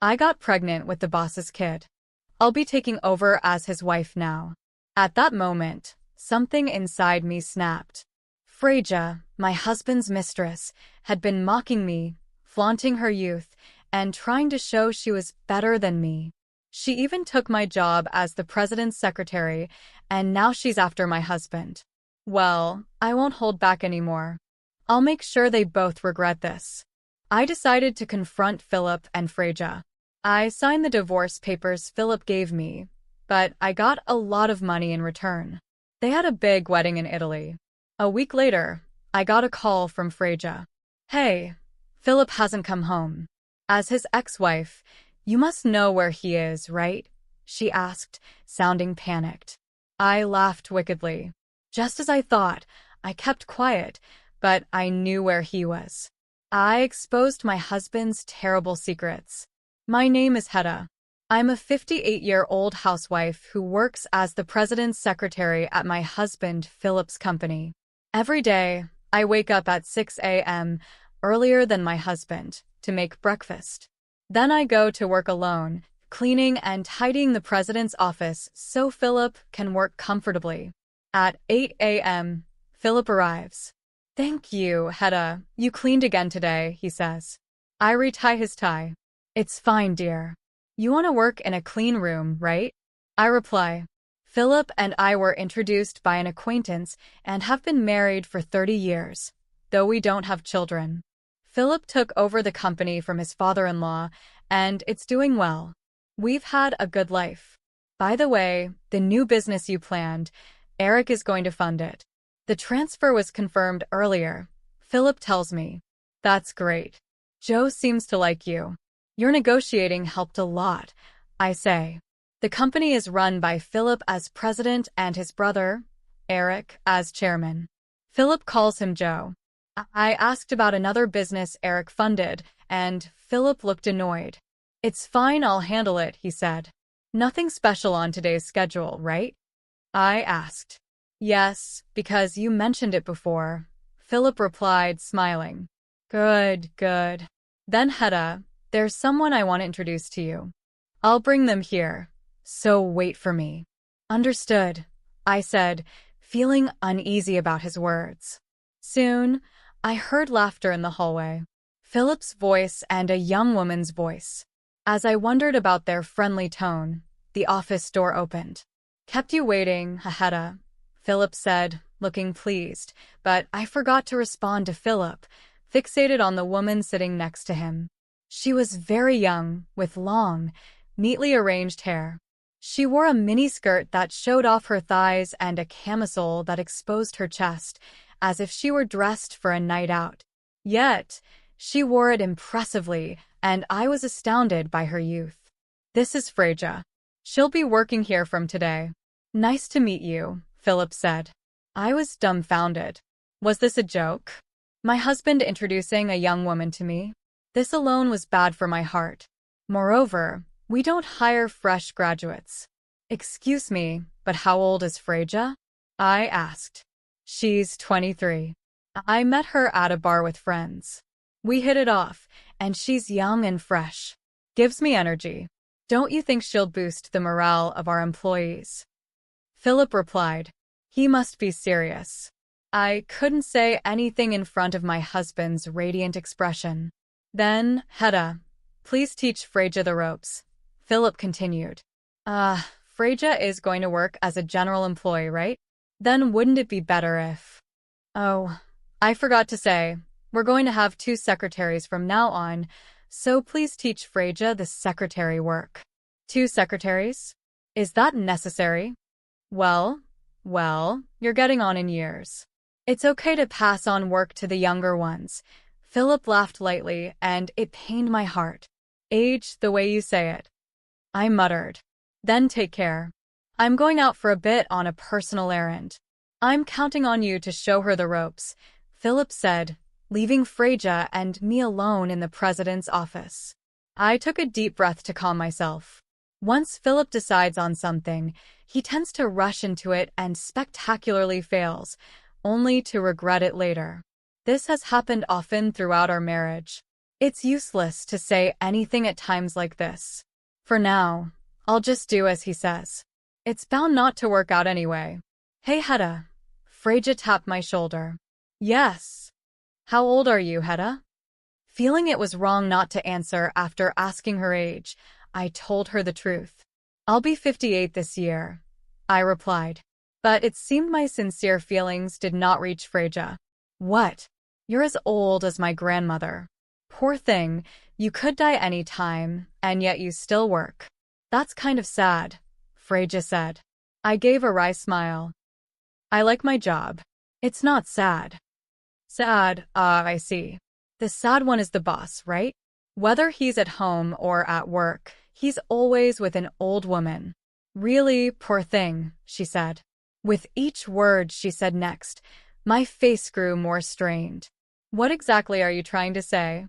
I got pregnant with the boss's kid. I'll be taking over as his wife now. At that moment, something inside me snapped. Freja, my husband's mistress, had been mocking me, flaunting her youth, and trying to show she was better than me. She even took my job as the president's secretary, and now she's after my husband. Well, I won't hold back anymore. I'll make sure they both regret this. I decided to confront Philip and Freja. I signed the divorce papers Philip gave me, but I got a lot of money in return. They had a big wedding in Italy. A week later, I got a call from Freja. Hey, Philip hasn't come home. As his ex-wife, you must know where he is, right? She asked, sounding panicked. I laughed wickedly. Just as I thought, I kept quiet, but I knew where he was. I exposed my husband's terrible secrets. My name is Heta. I'm a 58-year-old housewife who works as the president's secretary at my husband Philip's company. Every day, I wake up at 6 a.m., earlier than my husband, to make breakfast. Then I go to work alone, cleaning and tidying the president's office so Philip can work comfortably. At 8 a.m., Philip arrives. Thank you, Heta. You cleaned again today, he says. I retie his tie. It's fine, dear. You want to work in a clean room, right? I reply. Philip and I were introduced by an acquaintance and have been married for 30 years, though we don't have children. Philip took over the company from his father-in-law, and it's doing well. We've had a good life. By the way, the new business you planned, Eric is going to fund it. The transfer was confirmed earlier, Philip tells me. That's great. Joe seems to like you. Your negotiating helped a lot, I say. The company is run by Philip as president and his brother, Eric, as chairman. Philip calls him Joe. I asked about another business Eric funded, and Philip looked annoyed. It's fine, I'll handle it, he said. Nothing special on today's schedule, right? I asked. Yes, because you mentioned it before, Philip replied, smiling. Good, good. Then Heta, there's someone I want to introduce to you. I'll bring them here, so wait for me. Understood, I said, feeling uneasy about his words. Soon, I heard laughter in the hallway. Philip's voice and a young woman's voice. As I wondered about their friendly tone, the office door opened. Kept you waiting, Heta, Philip said, looking pleased, but I forgot to respond to Philip, fixated on the woman sitting next to him. She was very young, with long, neatly arranged hair. She wore a miniskirt that showed off her thighs and a camisole that exposed her chest, as if she were dressed for a night out. Yet, she wore it impressively, and I was astounded by her youth. This is Freja. She'll be working here from today. Nice to meet you, Philip said. I was dumbfounded. Was this a joke? My husband introducing a young woman to me? This alone was bad for my heart. Moreover, we don't hire fresh graduates. Excuse me, but how old is Freja? I asked. She's 23. I met her at a bar with friends. We hit it off, and she's young and fresh. Gives me energy. Don't you think she'll boost the morale of our employees? Philip replied. He must be serious. I couldn't say anything in front of my husband's radiant expression. Then, Heta, please teach Freja the ropes. Philip continued. Freja is going to work as a general employee, right? Then wouldn't it be better if… Oh, I forgot to say, we're going to have 2 secretaries from now on, so please teach Freja the secretary work. 2 secretaries? Is that necessary? Well, you're getting on in years. It's okay to pass on work to the younger ones. Philip laughed lightly, and it pained my heart. Age the way you say it. I muttered. Then take care. I'm going out for a bit on a personal errand. I'm counting on you to show her the ropes, Philip said, leaving Freja and me alone in the president's office. I took a deep breath to calm myself. Once Philip decides on something, he tends to rush into it and spectacularly fails, only to regret it later. This has happened often throughout our marriage. It's useless to say anything at times like this. For now, I'll just do as he says. It's bound not to work out anyway. Hey, Hedda. Freja tapped my shoulder. Yes. How old are you, Hedda? Feeling it was wrong not to answer after asking her age, I told her the truth. I'll be 58 this year, I replied. But it seemed my sincere feelings did not reach Freja. What? You're as old as my grandmother. Poor thing, you could die any time, and yet you still work. That's kind of sad, Freja said. I gave a wry smile. I like my job. It's not sad. Sad, I see. The sad one is the boss, right? Whether he's at home or at work, he's always with an old woman. Really, poor thing, she said. With each word she said next, my face grew more strained. What exactly are you trying to say?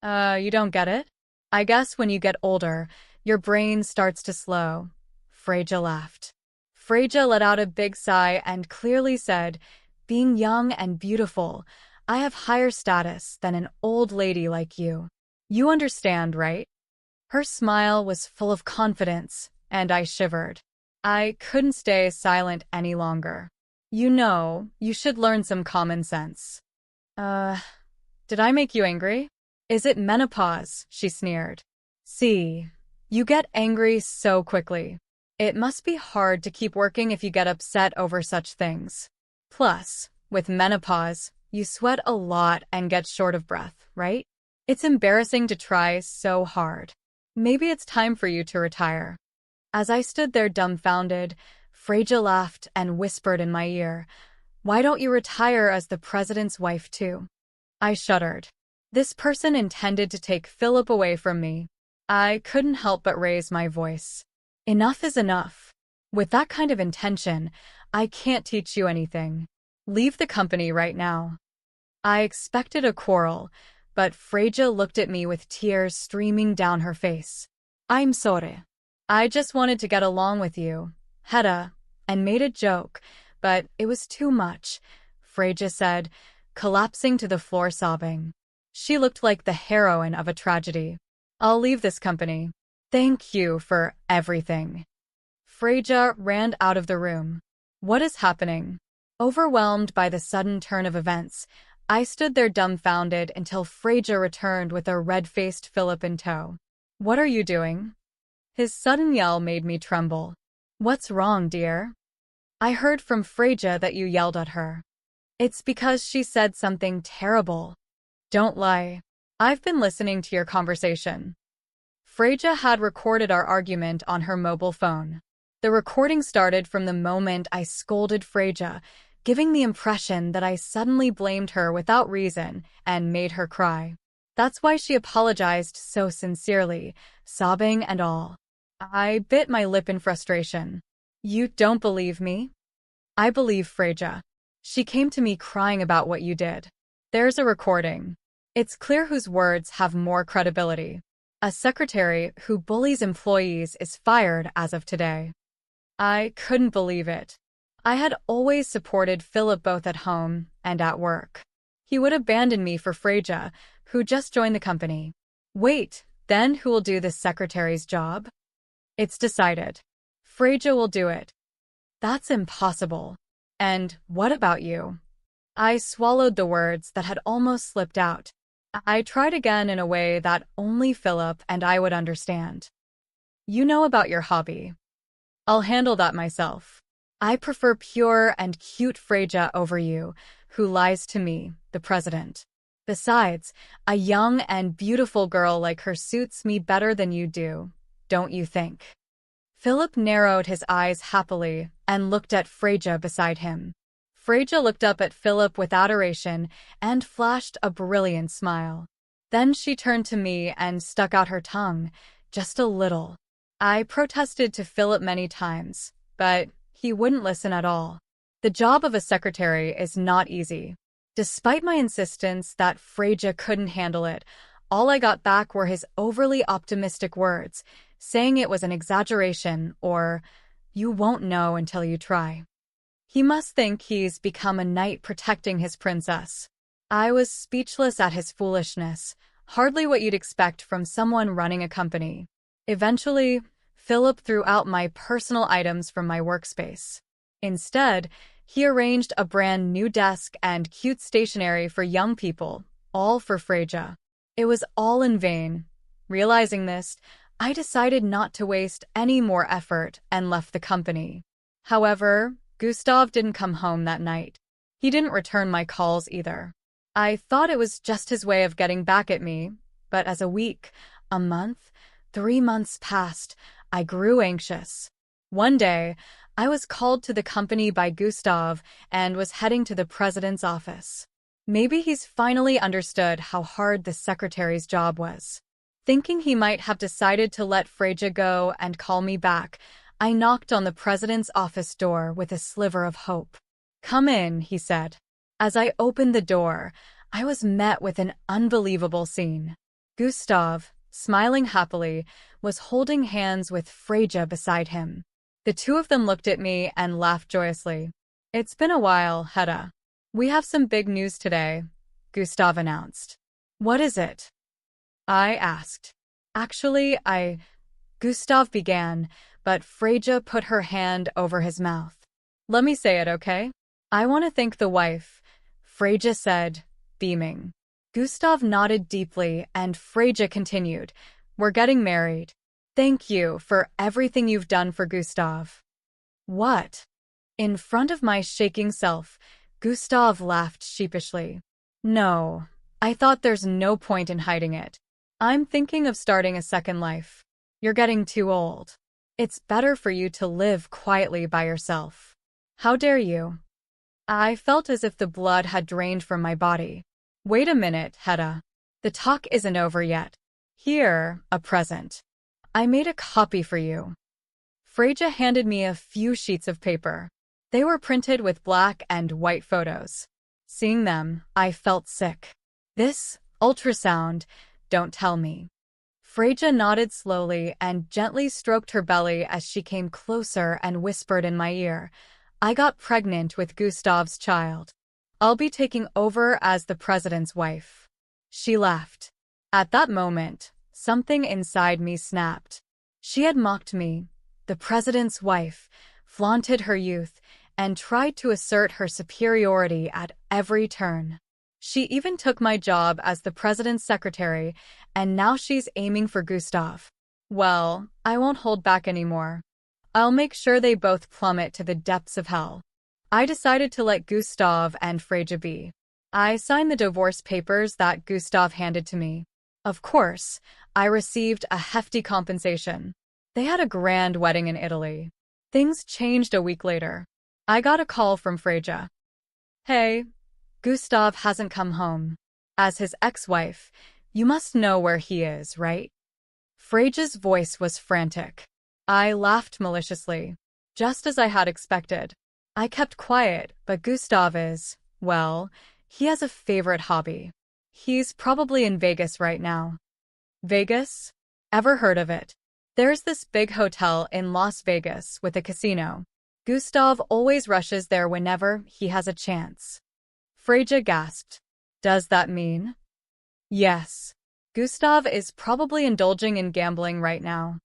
You don't get it? I guess when you get older, your brain starts to slow. Freja laughed. Freja let out a big sigh and clearly said, being young and beautiful, I have higher status than an old lady like you. You understand, right? Her smile was full of confidence, and I shivered. I couldn't stay silent any longer. You know, you should learn some common sense. Did I make you angry? Is it menopause? She sneered. See, you get angry so quickly. It must be hard to keep working if you get upset over such things. Plus, with menopause, you sweat a lot and get short of breath, right? It's embarrassing to try so hard. Maybe it's time for you to retire. As I stood there dumbfounded, Freja laughed and whispered in my ear, why don't you retire as the president's wife too? I shuddered. This person intended to take Philip away from me. I couldn't help but raise my voice. Enough is enough. With that kind of intention, I can't teach you anything. Leave the company right now. I expected a quarrel, but Freja looked at me with tears streaming down her face. I'm sorry. I just wanted to get along with you, Hedda, and made a joke, but it was too much, Freja said, collapsing to the floor sobbing. She looked like the heroine of a tragedy. I'll leave this company. Thank you for everything. Freja ran out of the room. What is happening? Overwhelmed by the sudden turn of events, I stood there dumbfounded until Freja returned with a red-faced Philip in tow. What are you doing? His sudden yell made me tremble. What's wrong, dear? I heard from Freja that you yelled at her. It's because she said something terrible. Don't lie. I've been listening to your conversation. Freja had recorded our argument on her mobile phone. The recording started from the moment I scolded Freja, giving the impression that I suddenly blamed her without reason and made her cry. That's why she apologized so sincerely, sobbing and all. I bit my lip in frustration. You don't believe me? I believe Freja. She came to me crying about what you did. There's a recording. It's clear whose words have more credibility. A secretary who bullies employees is fired as of today. I couldn't believe it. I had always supported Philip both at home and at work. He would abandon me for Freja, who just joined the company. Wait, then who will do this secretary's job? It's decided. Freja will do it. That's impossible. And what about you? I swallowed the words that had almost slipped out. I tried again in a way that only Philip and I would understand. You know about your hobby. I'll handle that myself. I prefer pure and cute Freja over you, who lies to me, the president. Besides, a young and beautiful girl like her suits me better than you do, don't you think? Philip narrowed his eyes happily and looked at Freja beside him. Freja looked up at Philip with adoration and flashed a brilliant smile. Then she turned to me and stuck out her tongue, just a little. I protested to Philip many times, but he wouldn't listen at all. The job of a secretary is not easy. Despite my insistence that Freja couldn't handle it, all I got back were his overly optimistic words, saying it was an exaggeration or, you won't know until you try. He must think he's become a knight protecting his princess. I was speechless at his foolishness, hardly what you'd expect from someone running a company. Eventually, Philip threw out my personal items from my workspace. Instead, he arranged a brand new desk and cute stationery for young people, all for Freja. It was all in vain. Realizing this, I decided not to waste any more effort and left the company. However, Gustav didn't come home that night. He didn't return my calls either. I thought it was just his way of getting back at me, but as a week, a month, 3 months passed, I grew anxious. One day, I was called to the company by Gustav and was heading to the president's office. Maybe he's finally understood how hard the secretary's job was. Thinking he might have decided to let Freja go and call me back, I knocked on the president's office door with a sliver of hope. "Come in," he said. As I opened the door, I was met with an unbelievable scene. Gustav, smiling happily, was holding hands with Freja beside him. The two of them looked at me and laughed joyously. "It's been a while, Hedda. We have some big news today," Gustav announced. "What is it?" I asked. "Actually, Gustav began, but Freja put her hand over his mouth. "Let me say it, okay? I want to thank the wife," Freja said, beaming. Gustav nodded deeply, and Freja continued, "We're getting married. Thank you for everything you've done for Gustav." "What?" In front of my shaking self, Gustav laughed sheepishly. "No, I thought there's no point in hiding it. I'm thinking of starting a second life. You're getting too old. It's better for you to live quietly by yourself." "How dare you?" I felt as if the blood had drained from my body. "Wait a minute, Hedda. The talk isn't over yet. Here, a present. I made a copy for you." Freja handed me a few sheets of paper. They were printed with black and white photos. Seeing them, I felt sick. "This, ultrasound, don't tell me." Freja nodded slowly and gently stroked her belly as she came closer and whispered in my ear, "I got pregnant with Gustav's child. I'll be taking over as the president's wife." She laughed. At that moment, something inside me snapped. She had mocked me, the president's wife, flaunted her youth, and tried to assert her superiority at every turn. She even took my job as the president's secretary, and now she's aiming for Gustav. Well, I won't hold back anymore. I'll make sure they both plummet to the depths of hell. I decided to let Gustav and Freja be. I signed the divorce papers that Gustav handed to me. Of course, I received a hefty compensation. They had a grand wedding in Italy. Things changed a week later. I got a call from Freja. "Hey, Gustav hasn't come home. As his ex-wife, you must know where he is, right?" Freja's voice was frantic. I laughed maliciously, just as I had expected. I kept quiet, but Gustav is, well, he has a favorite hobby. He's probably in Vegas right now. Vegas? Ever heard of it? There's this big hotel in Las Vegas with a casino. Gustav always rushes there whenever he has a chance. Freja gasped. "Does that mean?" "Yes. Gustav is probably indulging in gambling right now.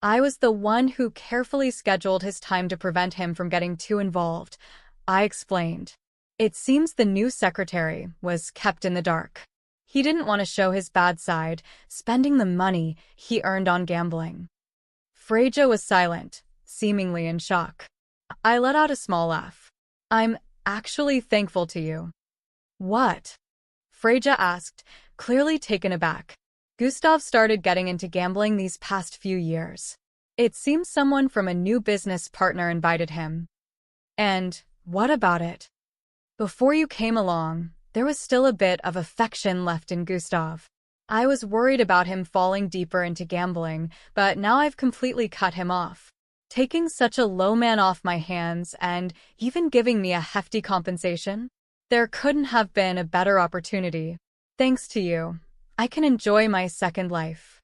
I was the one who carefully scheduled his time to prevent him from getting too involved," I explained. It seems the new secretary was kept in the dark. He didn't want to show his bad side, spending the money he earned on gambling. Freja was silent, seemingly in shock. I let out a small laugh. "I'm actually thankful to you." "What?" Freja asked, clearly taken aback. "Gustav started getting into gambling these past few years. It seems someone from a new business partner invited him." "And what about it?" "Before you came along, there was still a bit of affection left in Gustav. I was worried about him falling deeper into gambling, but now I've completely cut him off. Taking such a low man off my hands and even giving me a hefty compensation? There couldn't have been a better opportunity. Thanks to you, I can enjoy my second life."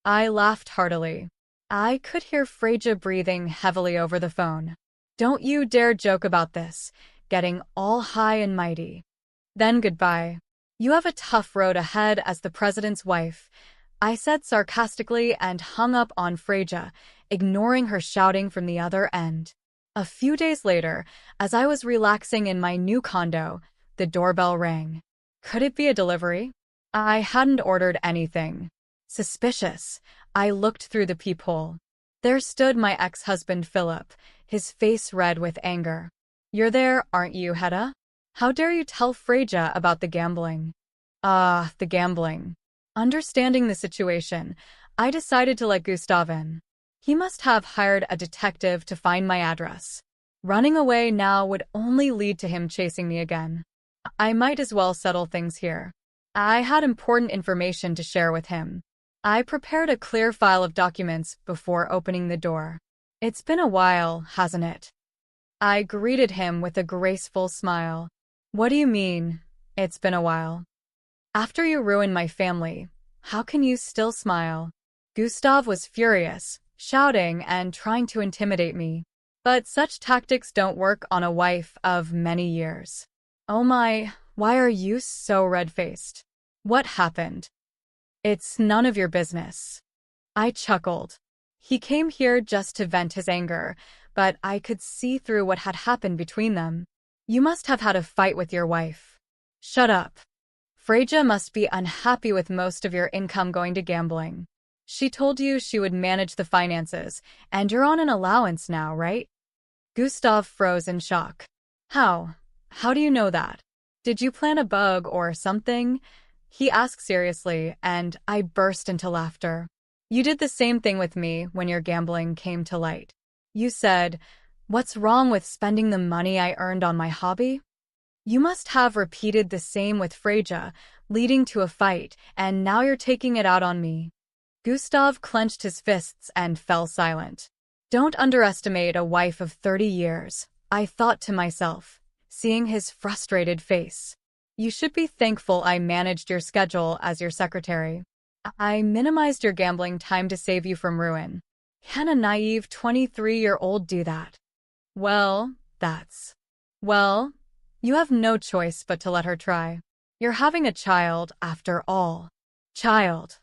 I laughed heartily. I could hear Freja breathing heavily over the phone. "Don't you dare joke about this," getting all high and mighty. "Then goodbye." You have a tough road ahead as the president's wife, I said sarcastically and hung up on Freja, ignoring her shouting from the other end. A few days later, as I was relaxing in my new condo, the doorbell rang. Could it be a delivery? I hadn't ordered anything. Suspicious, I looked through the peephole. There stood my ex-husband Philip, his face red with anger. You're there, aren't you, Hedda? How dare you tell Freja about the gambling? Ah, the gambling. Understanding the situation, I decided to let Gustav in. He must have hired a detective to find my address. Running away now would only lead to him chasing me again. I might as well settle things here. I had important information to share with him. I prepared a clear file of documents before opening the door. It's been a while, hasn't it? I greeted him with a graceful smile. What do you mean, it's been a while? After you ruined my family, how can you still smile? Gustav was furious, shouting and trying to intimidate me. But such tactics don't work on a wife of many years. Oh my, why are you so red-faced? What happened? It's none of your business. I chuckled. He came here just to vent his anger, but I could see through what had happened between them. You must have had a fight with your wife. Shut up. Freja must be unhappy with most of your income going to gambling. She told you she would manage the finances, and you're on an allowance now, right? Gustav froze in shock. How? How do you know that? Did you plant a bug or something? He asked seriously, and I burst into laughter. You did the same thing with me when your gambling came to light. You said, "What's wrong with spending the money I earned on my hobby?" You must have repeated the same with Freja, leading to a fight, and now you're taking it out on me. Gustav clenched his fists and fell silent. Don't underestimate a wife of 30 years, I thought to myself, seeing his frustrated face. You should be thankful I managed your schedule as your secretary. I minimized your gambling time to save you from ruin. Can a naive 23-year-old do that? Well, you have no choice but to let her try. You're having a child, after all. Child.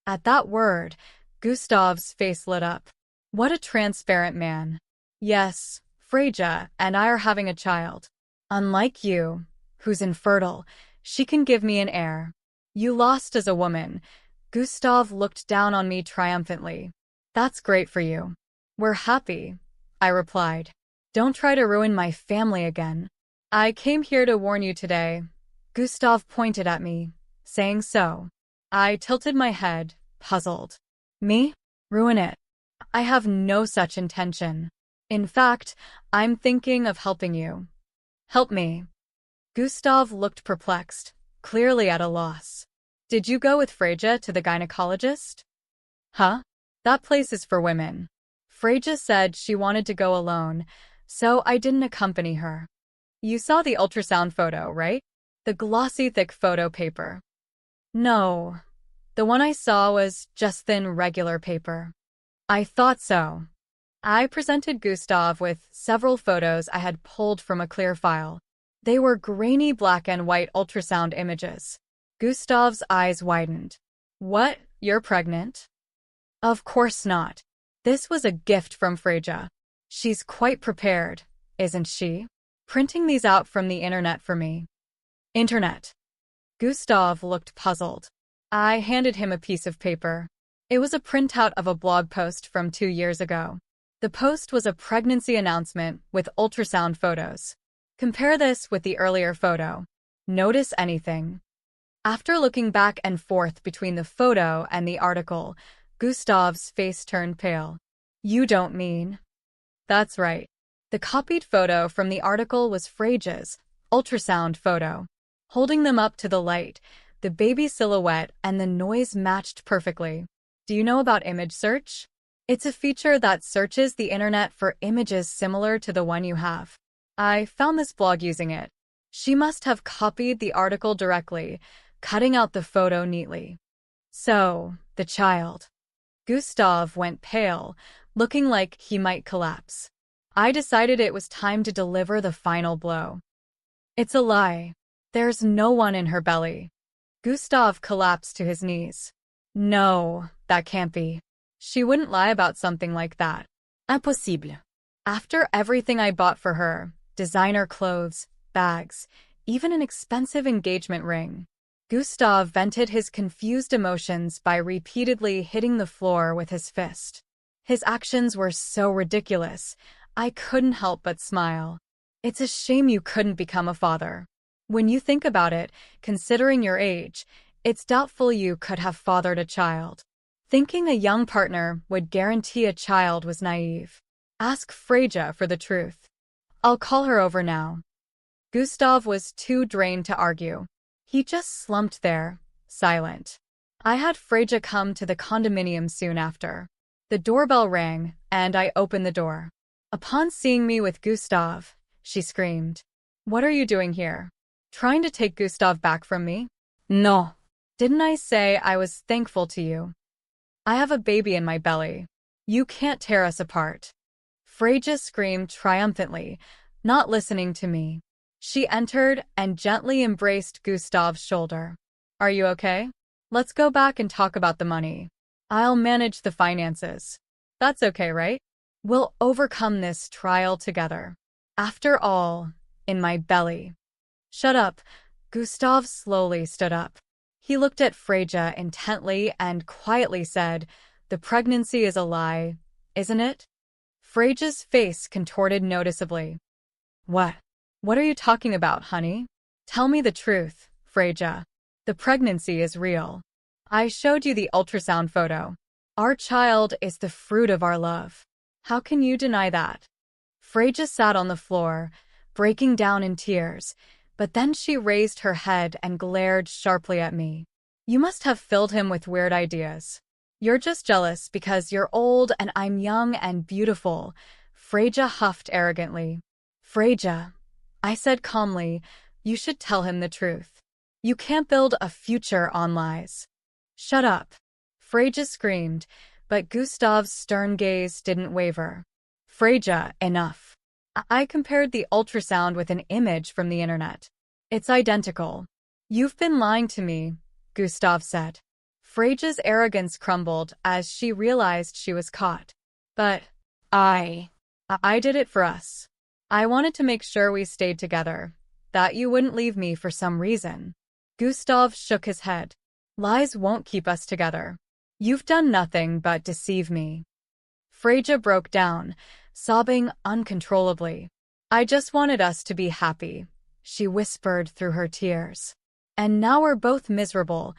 At that word, Gustav's face lit up. What a transparent man. Yes, Freja and I are having a child. Unlike you, who's infertile, she can give me an heir. You lost as a woman. Gustav looked down on me triumphantly. That's great for you. We're happy, I replied. Don't try to ruin my family again. I came here to warn you today. Gustav pointed at me, saying so. I tilted my head, puzzled. Me? Ruin it? I have no such intention. In fact, I'm thinking of helping you. Help me. Gustav looked perplexed, clearly at a loss. Did you go with Freja to the gynecologist? Huh? That place is for women. Freja said she wanted to go alone, so I didn't accompany her. You saw the ultrasound photo, right? The glossy, thick photo paper. No. The one I saw was just thin, regular paper. I thought so. I presented Gustav with several photos I had pulled from a clear file. They were grainy black and white ultrasound images. Gustav's eyes widened. What? You're pregnant? Of course not. This was a gift from Freja. She's quite prepared, isn't she? Printing these out from the internet for me. Internet. Gustav looked puzzled. I handed him a piece of paper. It was a printout of a blog post from 2 years ago. The post was a pregnancy announcement with ultrasound photos. Compare this with the earlier photo. Notice anything? After looking back and forth between the photo and the article, Gustav's face turned pale. You don't mean? That's right. The copied photo from the article was Freja's ultrasound photo. Holding them up to the light, the baby silhouette and the noise matched perfectly. Do you know about image search? It's a feature that searches the internet for images similar to the one you have. I found this blog using it. She must have copied the article directly, cutting out the photo neatly. So, the child. Gustav went pale, looking like he might collapse. I decided it was time to deliver the final blow. It's a lie. There's no one in her belly. Gustav collapsed to his knees. No, that can't be. She wouldn't lie about something like that. Impossible. After everything I bought for her, designer clothes, bags, even an expensive engagement ring. Gustav vented his confused emotions by repeatedly hitting the floor with his fist. His actions were so ridiculous, I couldn't help but smile. It's a shame you couldn't become a father. When you think about it, considering your age, it's doubtful you could have fathered a child. Thinking a young partner would guarantee a child was naive. Ask Freja for the truth. I'll call her over now. Gustav was too drained to argue. He just slumped there, silent. I had Freja come to the condominium soon after. The doorbell rang, and I opened the door. Upon seeing me with Gustav, she screamed. What are you doing here? Trying to take Gustav back from me? No. Didn't I say I was thankful to you? I have a baby in my belly. You can't tear us apart. Freja screamed triumphantly, not listening to me. She entered and gently embraced Gustav's shoulder. Are you okay? Let's go back and talk about the money. I'll manage the finances. That's okay, right? We'll overcome this trial together. After all, in my belly. Shut up. Gustav slowly stood up. He looked at Freja intently and quietly said, The pregnancy is a lie, isn't it? Freja's face contorted noticeably. What? What are you talking about, honey? Tell me the truth, Freja. The pregnancy is real. I showed you the ultrasound photo. Our child is the fruit of our love. How can you deny that? Freja sat on the floor, breaking down in tears, but then she raised her head and glared sharply at me. You must have filled him with weird ideas. You're just jealous because you're old and I'm young and beautiful, Freja huffed arrogantly. Freja, I said calmly, you should tell him the truth. You can't build a future on lies. Shut up. Freja screamed, but Gustav's stern gaze didn't waver. Freja, enough. I compared the ultrasound with an image from the internet. It's identical. You've been lying to me, Gustav said. Freja's arrogance crumbled as she realized she was caught. But I did it for us. I wanted to make sure we stayed together, that you wouldn't leave me for some reason. Gustav shook his head. Lies won't keep us together. You've done nothing but deceive me. Freja broke down, sobbing uncontrollably. I just wanted us to be happy, she whispered through her tears. And now we're both miserable,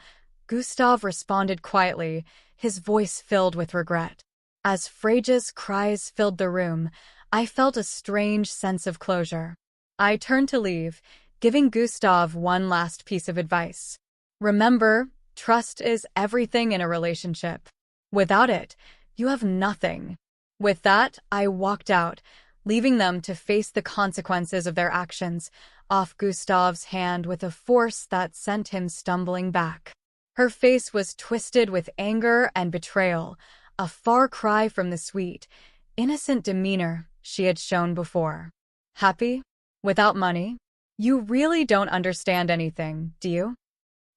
Gustav responded quietly, his voice filled with regret. As Freja's cries filled the room, I felt a strange sense of closure. I turned to leave, giving Gustav one last piece of advice. Remember, trust is everything in a relationship. Without it, you have nothing. With that, I walked out, leaving them to face the consequences of their actions, off Gustav's hand with a force that sent him stumbling back. Her face was twisted with anger and betrayal, a far cry from the sweet, innocent demeanor she had shown before. Happy? Without money? You really don't understand anything, do you?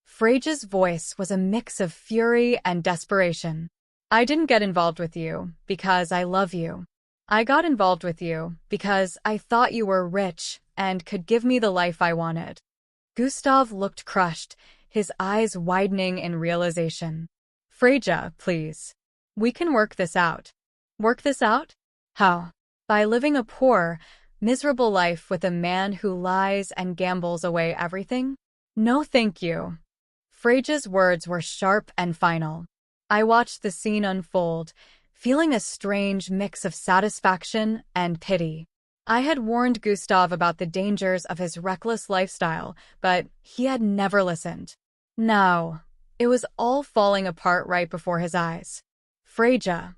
Freja's voice was a mix of fury and desperation. I didn't get involved with you because I love you. I got involved with you because I thought you were rich and could give me the life I wanted. Gustav looked crushed, his eyes widening in realization. Freja, please. We can work this out. Work this out? How? By living a poor, miserable life with a man who lies and gambles away everything? No thank you. Freja's words were sharp and final. I watched the scene unfold, feeling a strange mix of satisfaction and pity. I had warned Gustav about the dangers of his reckless lifestyle, but he had never listened. Now, it was all falling apart right before his eyes. Freja,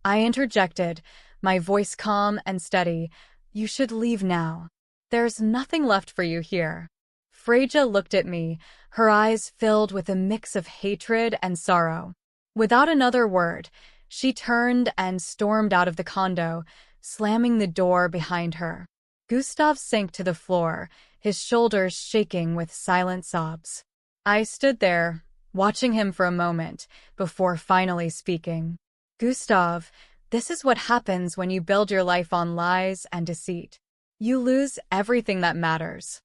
I interjected, my voice calm and steady, you should leave now. There's nothing left for you here. Freja looked at me, her eyes filled with a mix of hatred and sorrow. Without another word, she turned and stormed out of the condo, slamming the door behind her. Gustav sank to the floor, his shoulders shaking with silent sobs. I stood there, watching him for a moment, before finally speaking. Gustav, this is what happens when you build your life on lies and deceit. You lose everything that matters.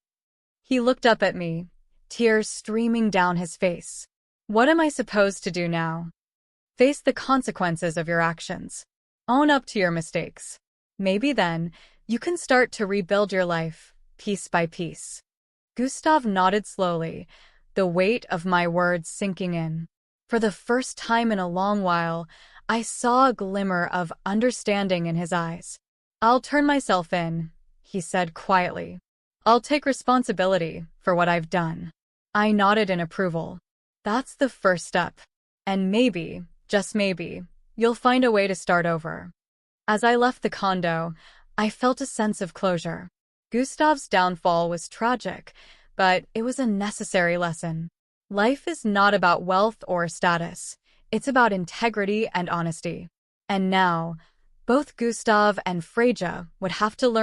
He looked up at me, tears streaming down his face. What am I supposed to do now? Face the consequences of your actions. Own up to your mistakes. Maybe then, you can start to rebuild your life, piece by piece. Gustav nodded slowly, the weight of my words sinking in. For the first time in a long while, I saw a glimmer of understanding in his eyes. I'll turn myself in, he said quietly. I'll take responsibility for what I've done. I nodded in approval. That's the first step. And maybe, just maybe, you'll find a way to start over. As I left the condo, I felt a sense of closure. Gustav's downfall was tragic, but it was a necessary lesson. Life is not about wealth or status. It's about integrity and honesty. And now, both Gustav and Freja would have to learn